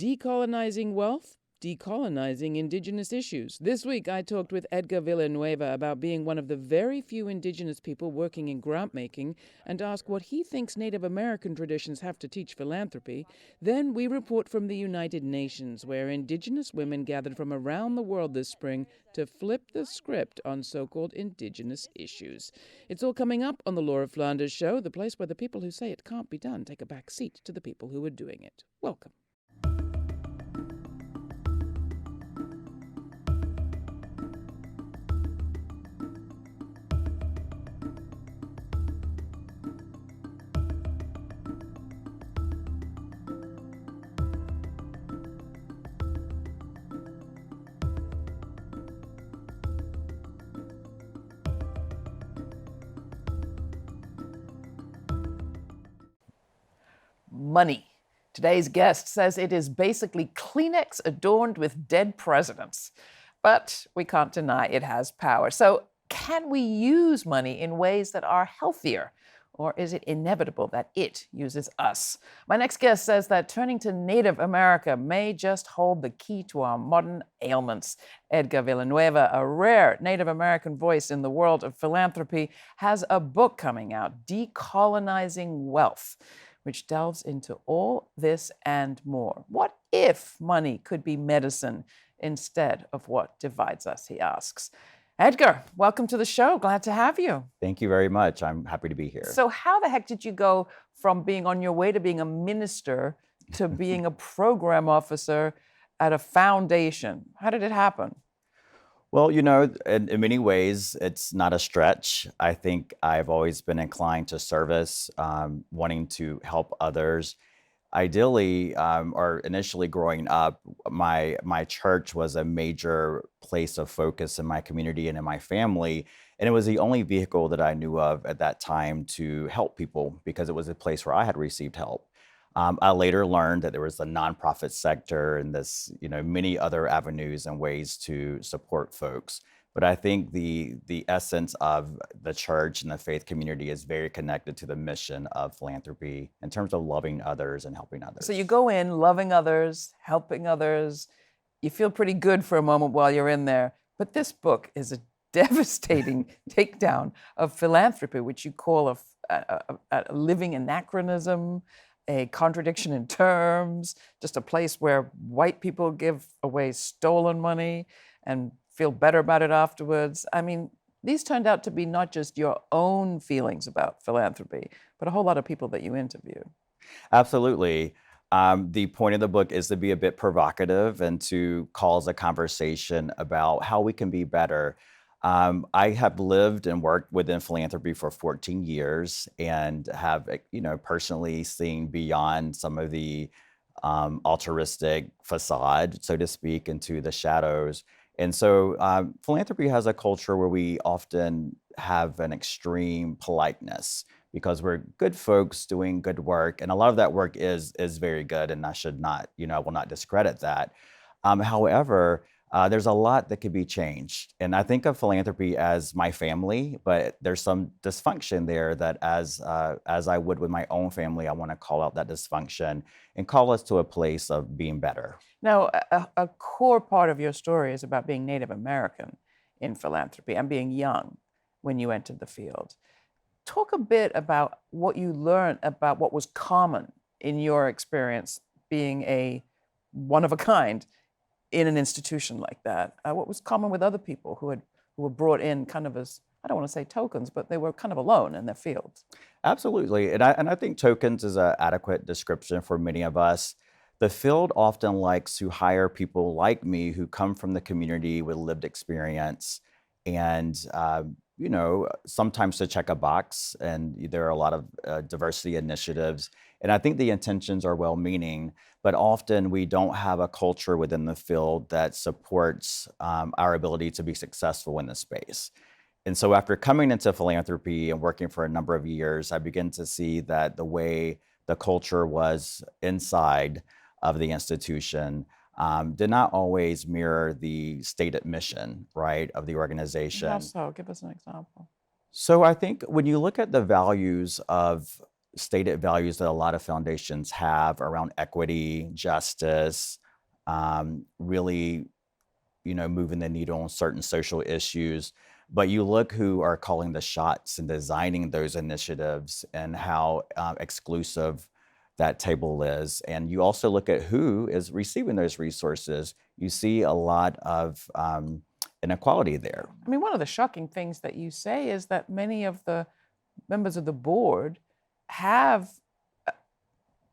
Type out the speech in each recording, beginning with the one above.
Decolonizing Wealth, Decolonizing Indigenous Issues. This week, I talked with Edgar Villanueva about being one of the very few Indigenous people working in grant-making and asked what he thinks Native American traditions have to teach philanthropy. Then we report from the United Nations, where Indigenous women gathered from around the world this spring to flip the script on so-called Indigenous issues. It's all coming up on the Laura Flanders Show, the place where the people who say it can't be done take a back seat to the people who are doing it. Welcome. Money. Today's guest says it is basically Kleenex adorned with dead presidents. But we can't deny it has power. So can we use money in ways that are healthier? Or is it inevitable that it uses us? My next guest says that turning to Native America may just hold the key to our modern ailments. Edgar Villanueva, a rare Native American voice in the world of philanthropy, has a book coming out, Decolonizing Wealth, which delves into all this and more. What if money could be medicine instead of what divides us, he asks. Edgar, welcome to the show. Glad to have you. Thank you very much. I'm happy to be here. So how the heck did you go from being on your way to being a minister to being a program officer at a foundation? How did it happen? Well, you know, in many ways, it's not a stretch. I think I've always been inclined to service, wanting to help others. Ideally, or initially growing up, my church was a major place of focus in my community and in my family. And it was the only vehicle that I knew of at that time to help people because it was a place where I had received help. I later learned that there was a nonprofit sector and this, many other avenues and ways to support folks. But I think the essence of the church and the faith community is very connected to the mission of philanthropy in terms of loving others and helping others. So you go in loving others, helping others. You feel pretty good for a moment while you're in there. But this book is a devastating takedown of philanthropy, which you call a living anachronism, a contradiction in terms, just a place where white people give away stolen money and feel better about it afterwards. I mean, these turned out to be not just your own feelings about philanthropy, but a whole lot of people that you interviewed. Absolutely. The point of the book is to be a bit provocative and to cause a conversation about how we can be better. I have lived and worked within philanthropy for 14 years and have, personally seen beyond some of the altruistic facade, so to speak, into the shadows. And so philanthropy has a culture where we often have an extreme politeness because we're good folks doing good work. And a lot of that work is very good, and I should not, I will not discredit that. However, there's a lot that could be changed. And I think of philanthropy as my family, but there's some dysfunction there that as I would with my own family, I want to call out that dysfunction and call us to a place of being better. Now, a core part of your story is about being Native American in philanthropy and being young when you entered the field. Talk a bit about what you learned about what was common in your experience being a one of a kind in an institution like that. What was common with other people who were brought in kind of as, I don't want to say tokens, but they were kind of alone in their fields? Absolutely. And I think tokens is an adequate description for many of us. The field often likes to hire people like me who come from the community with lived experience and, sometimes to check a box. And there are a lot of diversity initiatives. And I think the intentions are well-meaning, but often we don't have a culture within the field that supports our ability to be successful in this space. And so after coming into philanthropy and working for a number of years, I began to see that the way the culture was inside of the institution did not always mirror the stated mission, right, of the organization. How so? Give us an example. So I think when you look at the values of stated values that a lot of foundations have around equity, justice, really, moving the needle on certain social issues. But you look who are calling the shots and designing those initiatives and how exclusive that table is. And you also look at who is receiving those resources. You see a lot of inequality there. I mean, one of the shocking things that you say is that many of the members of the board have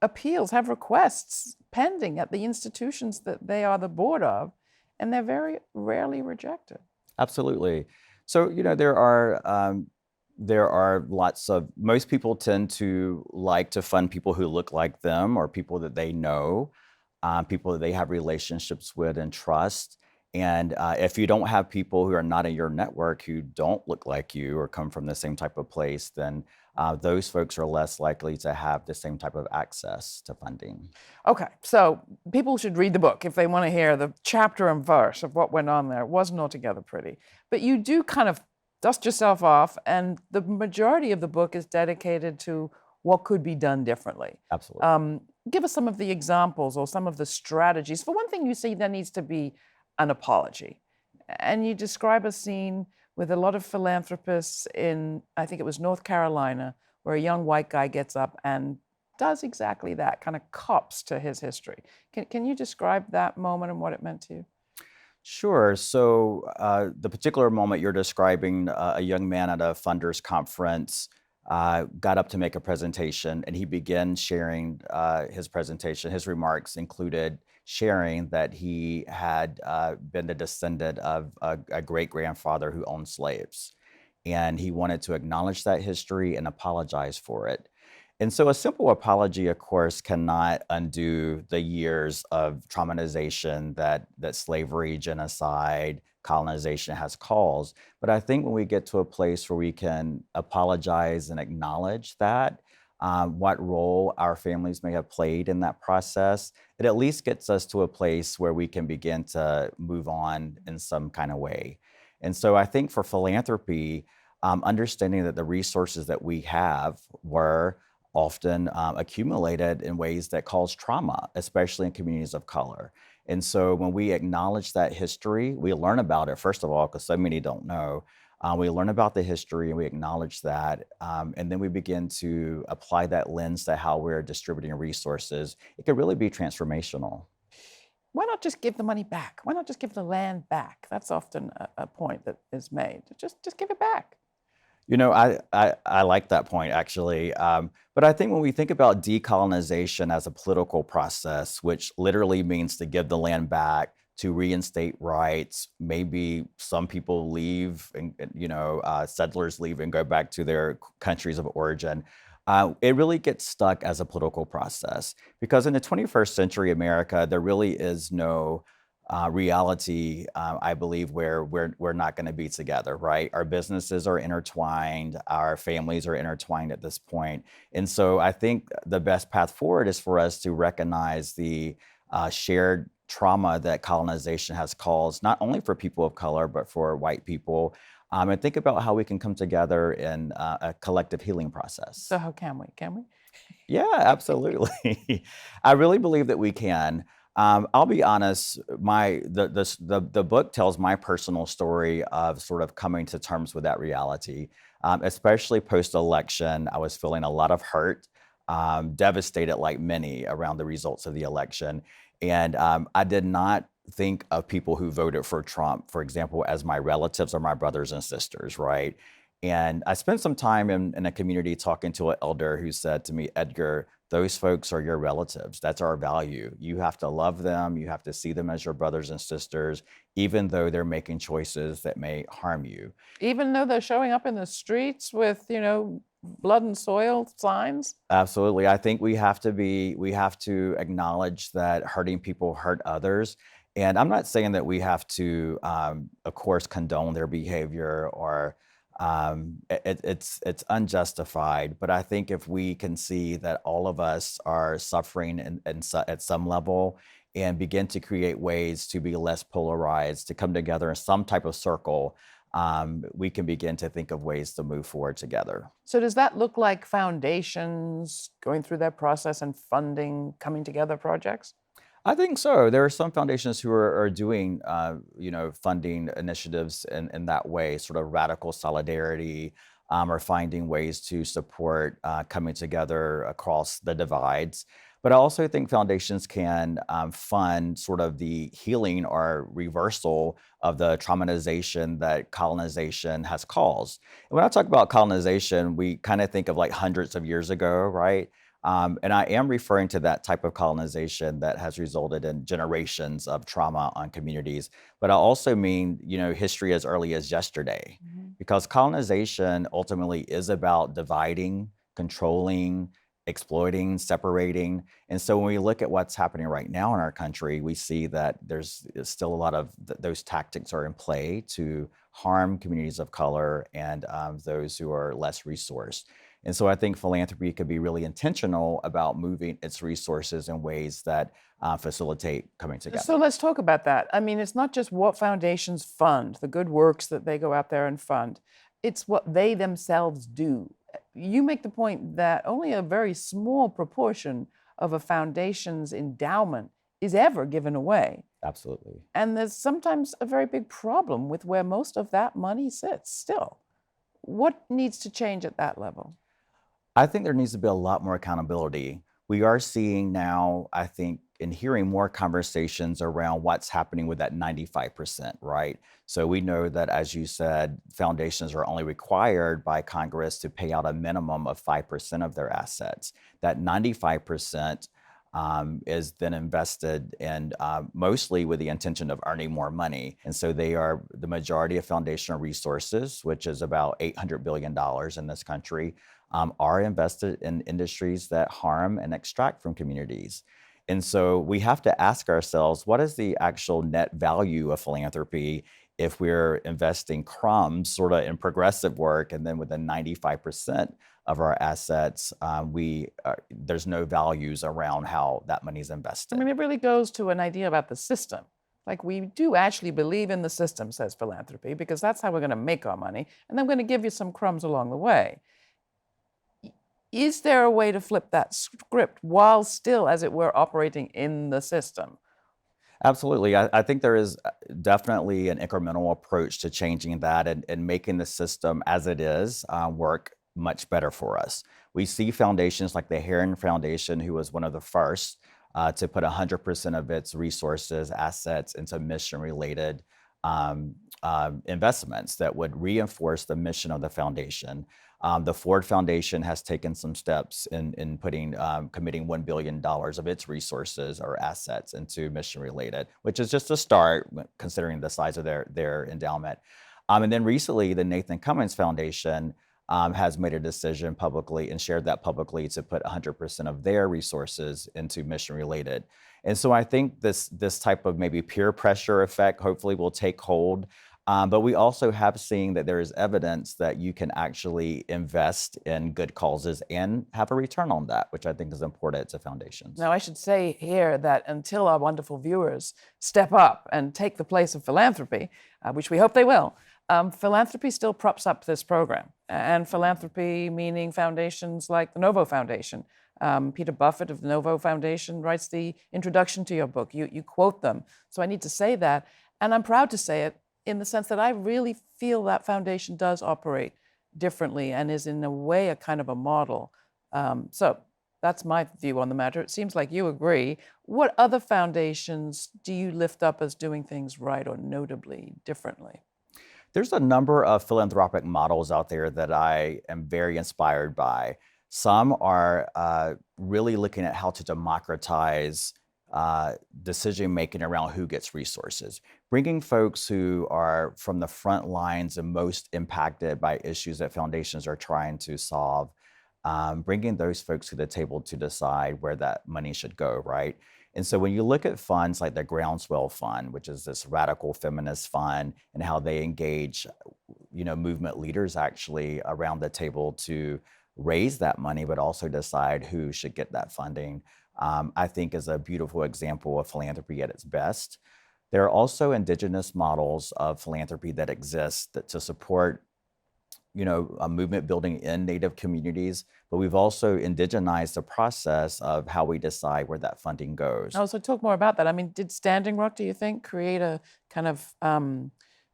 appeals, have requests pending at the institutions that they are the board of, and they're very rarely rejected. Absolutely. So, there are lots of, most people tend to like to fund people who look like them or people that they know, people that they have relationships with and trust. And if you don't have people who are not in your network who don't look like you or come from the same type of place, then those folks are less likely to have the same type of access to funding. Okay, so people should read the book if they want to hear the chapter and verse of what went on there. It wasn't altogether pretty. But you do kind of dust yourself off, and the majority of the book is dedicated to what could be done differently. Absolutely. Give us some of the examples or some of the strategies. For one thing, you say there needs to be an apology. And you describe a scene with a lot of philanthropists in, I think it was North Carolina, where a young white guy gets up and does exactly that, kind of cops to his history. Can you describe that moment and what it meant to you? Sure. So the particular moment you're describing, a young man at a funders conference got up to make a presentation, and he began sharing his presentation. His remarks included sharing that he had been the descendant of a great grandfather who owned slaves. And he wanted to acknowledge that history and apologize for it. And so a simple apology, of course, cannot undo the years of traumatization that slavery, genocide, colonization has caused. But I think when we get to a place where we can apologize and acknowledge that, what role our families may have played in that process, it at least gets us to a place where we can begin to move on in some kind of way. And so I think for philanthropy, understanding that the resources that we have were often accumulated in ways that cause trauma, especially in communities of color. And so when we acknowledge that history, we learn about it, first of all, because so many don't know. We learn about the history and we acknowledge that. And then we begin to apply that lens to how we're distributing resources. It could really be transformational. Why not just give the money back? Why not just give the land back? That's often a point that is made. Just give it back. I like that point, actually. But I think when we think about decolonization as a political process, which literally means to give the land back, to reinstate rights, maybe some people leave and, settlers leave and go back to their countries of origin. It really gets stuck as a political process because in the 21st century America, there really is no reality, I believe, where we're not going to be together, right? Our businesses are intertwined, our families are intertwined at this point. And so I think the best path forward is for us to recognize the shared trauma that colonization has caused, not only for people of color, but for white people. And think about how we can come together in a collective healing process. So how can we? Can we? Yeah, absolutely. I really believe that we can. I'll be honest, the book tells my personal story of sort of coming to terms with that reality, especially post-election. I was feeling a lot of hurt, devastated like many around the results of the election. And I did not think of people who voted for Trump, for example, as my relatives or my brothers and sisters, right? And I spent some time in a community talking to an elder who said to me, Edgar, those folks are your relatives. That's our value. You have to love them. You have to see them as your brothers and sisters, even though they're making choices that may harm you. Even though they're showing up in the streets with, blood and soil signs? Absolutely. I think we have to acknowledge that hurting people hurt others. And I'm not saying that we have to, of course, condone their behavior or it's unjustified. But I think if we can see that all of us are suffering at some level and begin to create ways to be less polarized, to come together in some type of circle, we can begin to think of ways to move forward together. So does that look like foundations going through that process and funding coming together projects? I think so. There are some foundations who are doing, funding initiatives in that way, sort of radical solidarity, or finding ways to support coming together across the divides. But I also think foundations can fund sort of the healing or reversal of the traumatization that colonization has caused. And when I talk about colonization, we kind of think of like hundreds of years ago, right? And I am referring to that type of colonization that has resulted in generations of trauma on communities. But I also mean, history as early as yesterday, Mhm. because colonization ultimately is about dividing, controlling, exploiting, separating. And so when we look at what's happening right now in our country, we see that there's still a lot of those tactics are in play to harm communities of color and those who are less resourced. And so I think philanthropy could be really intentional about moving its resources in ways that facilitate coming So together. let's talk about that. I mean, it's not just what foundations fund, the good works that they go out there and fund, it's what they themselves do. You make the point that only a very small proportion of a foundation's endowment is ever given away. Absolutely. And there's sometimes a very big problem with where most of that money sits still. What needs to change at that level? I think there needs to be a lot more accountability. We are seeing now, I think, and hearing more conversations around what's happening with that 95%, right? So we know that, as you said, foundations are only required by Congress to pay out a minimum of 5% of their assets. That 95% is then invested in mostly with the intention of earning more money. And so they are the majority of foundational resources, which is about $800 billion in this country, are invested in industries that harm and extract from communities. And so we have to ask ourselves, what is the actual net value of philanthropy if we're investing crumbs sort of in progressive work, and then within 95% of our assets, there's no values around how that money is I invested. mean, it really goes to an idea about the system. Like, we do actually believe in the system, says philanthropy, because that's how we're going to make our money. And I'm going to give you some crumbs along the way. Is there a way to flip that script while still, as it were, operating in the system? Absolutely. I think there is definitely an incremental approach to changing that and making the system as it is work much better for us. We see foundations like the Heron Foundation, who was one of the first to put 100% of its resources, assets into mission related investments that would reinforce the mission of the foundation. The Ford Foundation has taken some steps in committing $1 billion of its resources or assets into mission related, which is just a start considering the size of their endowment. And then recently, the Nathan Cummins Foundation has made a decision publicly and shared that publicly to put 100% of their resources into mission related. And so I think this type of maybe peer pressure effect hopefully will take hold. But we also have seen that there is evidence that you can actually invest in good causes and have a return on that, which I think is important to foundations. Now, I should say here that until our wonderful viewers step up and take the place of philanthropy, which we hope they will, philanthropy still props up this program. And philanthropy meaning foundations like the Novo Foundation. Peter Buffett of the Novo Foundation writes the introduction to your book. You quote them. So I need to say that. And I'm proud to say it in the sense that I really feel that foundation does operate differently and is in a way a kind of a model. So that's my view on the matter. It seems like you agree. What other foundations do you lift up as doing things right or notably differently? There's a number of philanthropic models out there that I am very inspired by. Some are really looking at how to democratize decision making around who gets resources, bringing folks who are from the front lines and most impacted by issues that foundations are trying to solve, bringing those folks to the table to decide where that money should go, right? And so when you look at funds like the Groundswell Fund, which is this radical feminist fund, and how they engage, movement leaders actually around the table to raise that money, but also decide who should get that funding, I think is a beautiful example of philanthropy at its best. There are also indigenous models of philanthropy that exist to support, a movement building in Native communities, but we've also indigenized the process of how we decide where that funding goes. Oh, so talk more about that. I mean, did Standing Rock, do you think, create a kind of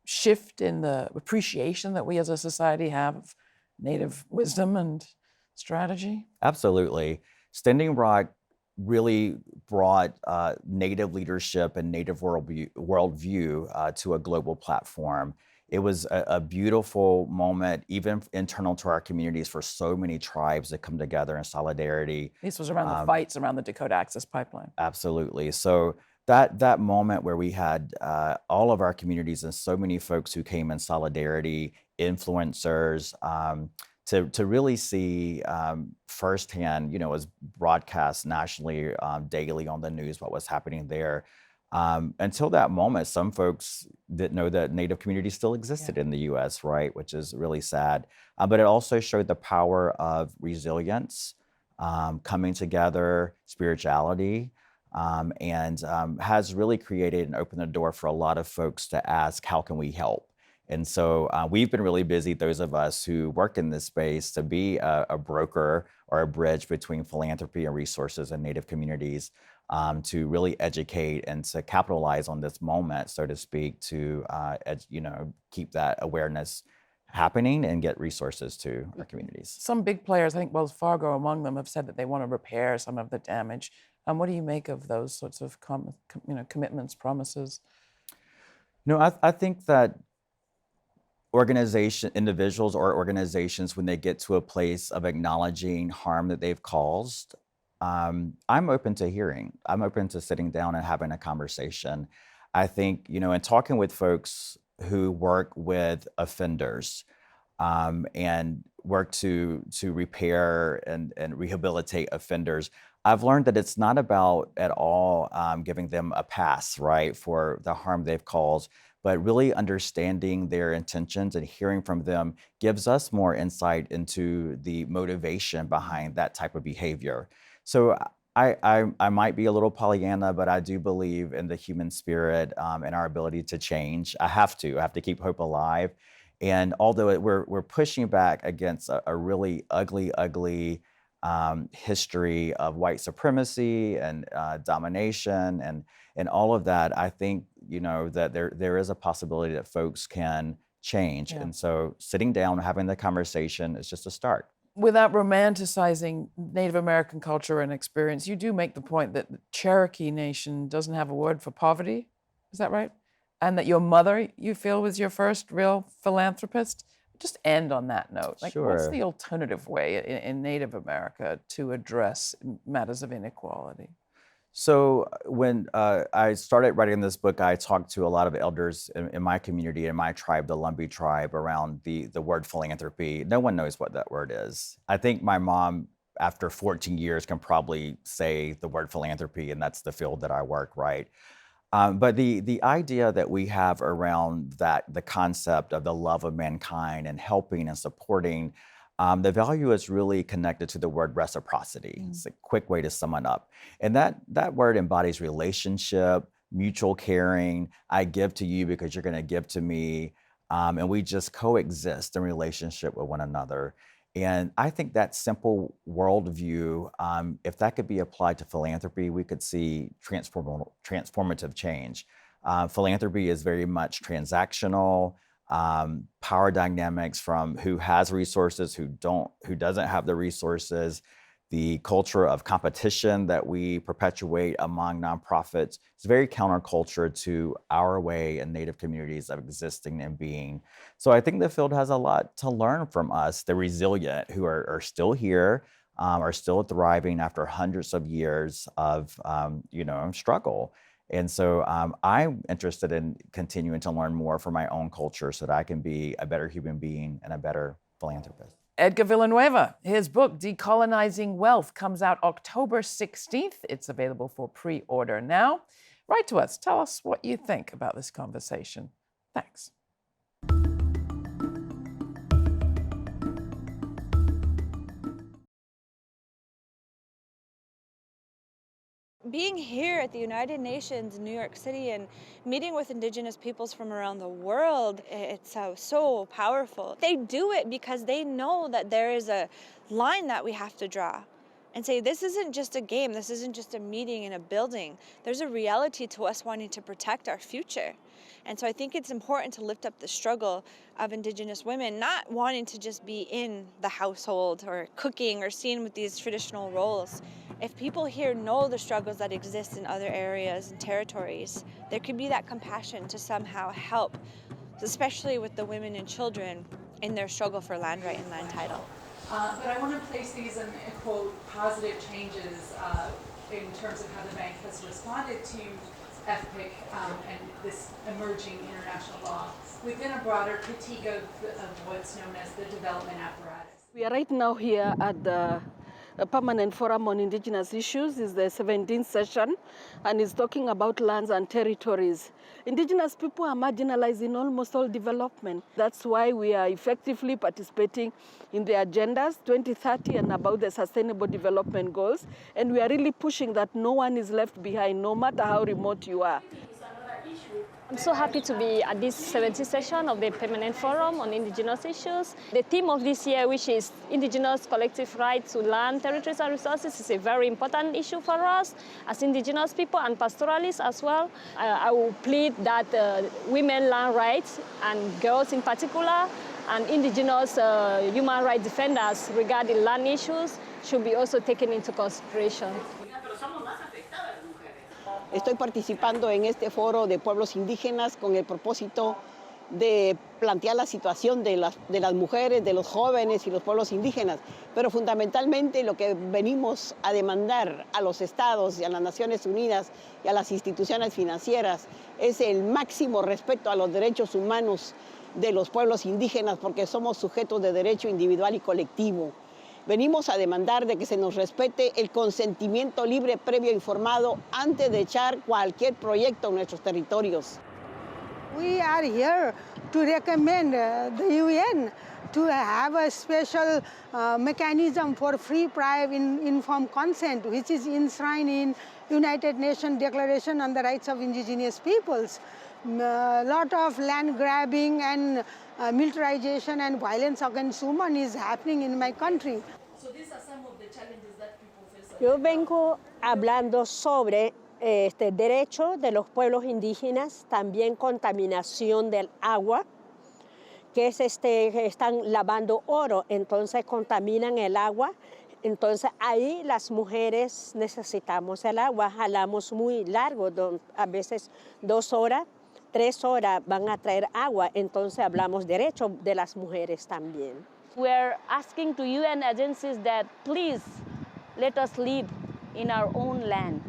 shift in the appreciation that we as a society have of Native wisdom and strategy? Absolutely. Standing Rock really brought Native leadership and Native worldview to a global platform. It was a beautiful moment, even internal to our communities, for so many tribes that come together in solidarity. This was around the fights around the Dakota Access Pipeline. Absolutely. So that moment where we had all of our communities and so many folks who came in solidarity, influencers, to really see firsthand, it was broadcast nationally, daily on the news, what was happening there. Until that moment, some folks didn't know that Native communities still existed in the US, right? Which is really sad. But it also showed the power of resilience, coming together, spirituality, and has really created and opened the door for a lot of folks to ask, how can we help? And so we've been really busy, those of us who work in this space, to be a broker or a bridge between philanthropy and resources in Native communities, to really educate and to capitalize on this moment, so to speak, to keep that awareness happening and get resources to our communities. Some big players, I think Wells Fargo among them, have said that they want to repair some of the damage. What do you make of those sorts of commitments, promises? I think that individuals or organizations, when they get to a place of acknowledging harm that they've caused, I'm open to hearing. I'm open to sitting down and having a conversation. I think, in talking with folks who work with offenders, and work to repair and rehabilitate offenders, I've learned that it's not about at all giving them a pass, right, for the harm they've caused, but really understanding their intentions and hearing from them gives us more insight into the motivation behind that type of behavior. So I might be a little Pollyanna, but I do believe in the human spirit, and our ability to change. I have to keep hope alive. And although we're pushing back against a really ugly history of white supremacy and domination and all of that, I think that there is a possibility that folks can change. Yeah. And so sitting down, having the conversation is just a start. Without romanticizing Native American culture and experience, you do make the point that the Cherokee Nation doesn't have a word for poverty. Is that right? And that your mother, you feel, was your first real philanthropist? Just end on that note. What's Sure. the alternative way in Native America to address matters of inequality? So when I started writing this book, I talked to a lot of elders in my community, in my tribe, the Lumbee tribe, around the word philanthropy. No one knows what that word is. I think my mom, after 14 years, can probably say the word philanthropy, and that's the field that I work, right? But the idea that we have around that, the concept of the love of mankind and helping and supporting, the value is really connected to the word reciprocity. It's a quick way to sum it up. And that word embodies relationship, mutual caring. I give to you because you're going to give to me. And we just coexist in relationship with one another. And I think that simple worldview, if that could be applied to philanthropy, we could see transformative change. Philanthropy is very much transactional, power dynamics from who has resources, who doesn't have the resources, the culture of competition that we perpetuate among nonprofits. It's very counterculture to our way in Native communities of existing and being. So I think the field has a lot to learn from us, the resilient, who are still here, are still thriving after hundreds of years of struggle. And so I'm interested in continuing to learn more from my own culture so that I can be a better human being and a better philanthropist. Edgar Villanueva, his book, Decolonizing Wealth, comes out October 16th. It's available for pre-order now. Write to us. Tell us what you think about this conversation. Thanks. Being here at the United Nations in New York City and meeting with Indigenous peoples from around the world, it's so powerful. They do it because they know that there is a line that we have to draw and say, this isn't just a game, this isn't just a meeting in a building. There's a reality to us wanting to protect our future. And so I think it's important to lift up the struggle of Indigenous women, not wanting to just be in the household or cooking or seen with these traditional roles. If people here know the struggles that exist in other areas and territories, there could be that compassion to somehow help, especially with the women and children in their struggle for land right and land title. But I want to place these in, quote, positive changes in terms of how the bank has responded to FPIC and this emerging international law within a broader critique of what's known as the development apparatus. We are right now here at the Permanent Forum on Indigenous Issues. Is the 17th session, and is talking about lands and territories. Indigenous people are marginalized in almost all development. That's why we are effectively participating in the agendas 2030 and about the Sustainable Development Goals. And we are really pushing that no one is left behind, no matter how remote you are. I'm so happy to be at this 70th session of the Permanent Forum on Indigenous Issues. The theme of this year, which is Indigenous collective right to land, territories and resources, is a very important issue for us as Indigenous people and pastoralists as well. I will plead that women land rights, and girls in particular, and Indigenous human rights defenders regarding land issues should be also taken into consideration. Estoy participando en este foro de pueblos indígenas con el propósito de plantear la situación de las mujeres, de los jóvenes y los pueblos indígenas, pero fundamentalmente lo que venimos a demandar a los estados y a las Naciones Unidas y a las instituciones financieras es el máximo respeto a los derechos humanos de los pueblos indígenas, porque somos sujetos de derecho individual y colectivo. Venimos a demandar de que se nos respete el consentimiento libre, previo e informado antes de echar cualquier proyecto en nuestros territorios. We are here to recommend the UN to have a special mechanism for free, prior, informed consent, which is enshrined in United Nations Declaration on the Rights of Indigenous Peoples. A lot of land grabbing and militarization and violence against women is happening in my country. So these are some of the challenges that people face. Yo vengo hablando sobre derecho de los pueblos indígenas, también contaminación del agua, que es están lavando oro, entonces contaminan el agua. Entonces ahí las mujeres necesitamos el agua, jalamos muy largo, a veces 2 horas, 3 horas van a traer agua, entonces hablamos derecho de las mujeres también. We're asking to UN agencies that please let us live in our own land.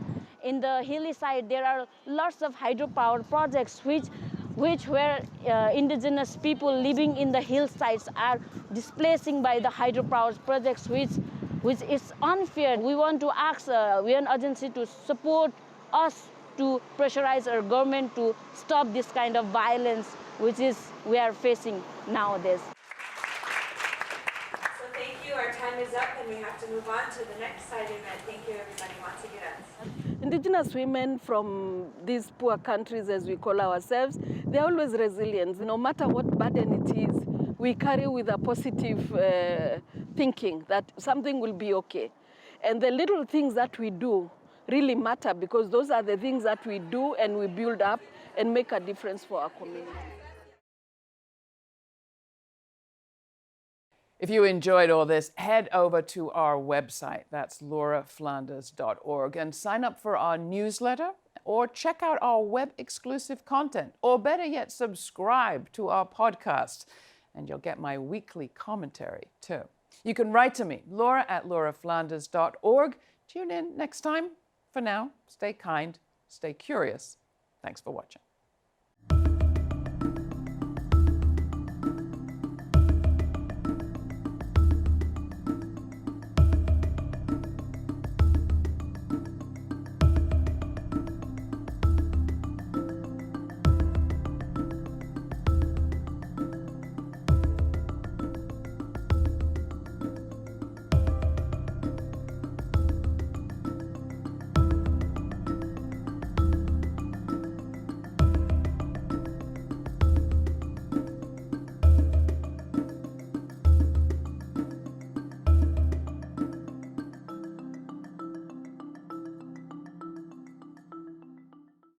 In the hilly side, there are lots of hydropower projects where indigenous people living in the hillsides are displacing by the hydropower projects, which is unfair. We want to ask UN agency to support us to pressurize our government to stop this kind of violence, which is we are facing nowadays. Thank you. Our time is up and we have to move on to the next side event. Thank you, everybody. Once again. Indigenous women from these poor countries, as we call ourselves, they're always resilient. No matter what burden it is, we carry with a positive thinking that something will be okay. And the little things that we do really matter, because those are the things that we do and we build up and make a difference for our community. If you enjoyed all this, head over to our website, that's lauraflanders.org, and sign up for our newsletter, or check out our web-exclusive content, or better yet, subscribe to our podcast, and you'll get my weekly commentary too. You can write to me, laura@lauraflanders.org. Tune in next time. For now, stay kind, stay curious. Thanks for watching.